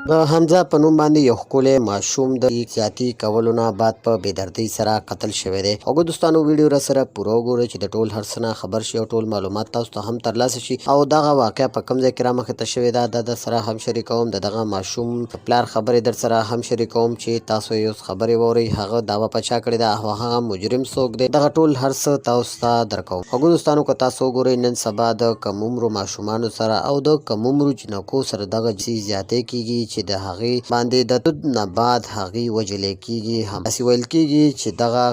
د حمزه په نوم باندې یو ښکلی ماشوم د زیاتي کولو نه بعد په بېدردۍ سره قتل شوی دی. هغو دوستانو ویډیو را سره پوره وګورئ چې د ټول هر څه نه خبر شي او ټول معلومات تاسو ته هم ترلاسه شي او دغه واقعه په کوم ځای کې رامخې ته شوې ده دا در سره هم شریکوم. د دغه ماشوم پلار خبرې در سره هم شریکوم چې تاسو یې اوس خبرې واورئ هغه دعوه په چا کړې ده او هغه مجرم څوک دی. دغه ټول هر څه تاسو ته درکوم. هغو دوستانو که تاسو وګورئ نن سبا د کم عمرو ماشومانو سره او د کم عمرو جنکو سره دغه زیاتې کیږي چې د هغې باندې د تود نه بعد هغې وژلې کیږي. همداسې ویل کیږي چې دغه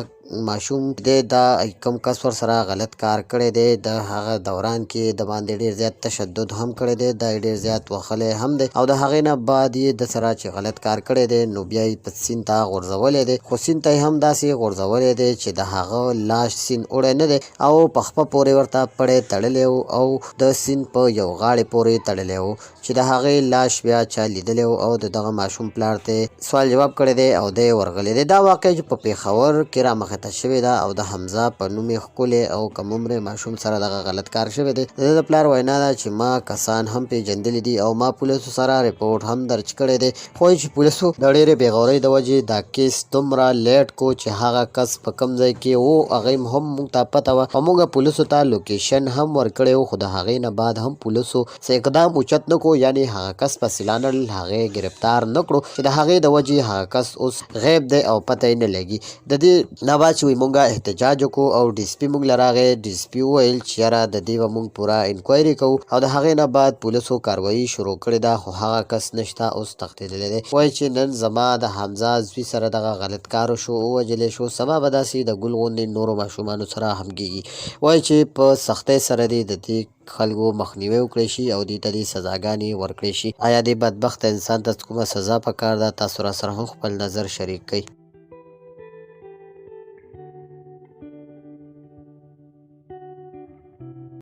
ماشوم دی دا کوم کس ور سره غلط کار کړی دی د هغه دوران کې د باندې ډیر زیات تشدد هم کړی دی دا ډیر زیات وخلی هم دی او د هغې نه بعد یې د سره چې غلط کار کړی دی نو بیا یې په سیند ته غورځولی دی خو سیند ته یې هم داسې غورځولی دی چې د هغه لاش سیند اوړی نه دی او په خپه پورې ورته پړی تړلی و او د سیند په یو غاړې پورې تړلی و چې د هغې لاش بیا چا لیدلی و او د دغه ماشوم پلار ته سوال جواب کړی دی او دی ورغلی دی. دا واقع چې په پېښور کې رامخې ته شوې ده او د حمزه په نوم یې ښکلی او کم عمرې ماشوم سره دغه غلط کار شوی دی. د ده د پلار وینا ده چې ما کسان هم پیژندلي دي او ما پولیسو سره رپورټ هم درج کړی دی خو چې پولیسو د ډېرې بېغورۍ د وجې دا کیس دومره لیټ کو چې هغه کس په کوم ځای کې و هغې هم موږ ته پته وه او موږ پولیسو ته لوکیشن هم ورکړی و خو د هغې نه بعد هم پولیسو څه اقدام اوچت نه کړو یعنې هغه کس پسې لاندل هغې ګرفتار نه کړو چې د هغې د وجې هغه کس اوس غیب دی او پته یې نه لګي. د دې نه بعد چې مونږه احتجاج وکړو او ډي سي پي مونږ له راغی ډي سي پي وویل چې یاره د دې به مونږ پوره انکوایري کوو او د هغې نه بعد پولیسو کاروایي شروع کړې ده خو هغه کس نشته اوس تښتېدلی دی. وایي چې نن زما د حمزه زوی سره دغه غلط کار وشو ووژلی شو سبا به داسې د ګل غوندې نورو ماشومانو سره هم کېږي. وایي چې په سختۍ سره دې د دې خلکو مخنیوی وکړی شي او دې ته دې سزاګانې ورکړی شي. آیا دې بدبخته انسان ته کومه سزا پکار ده؟ تاسو را سره هم خپل نظر شریک کړئ.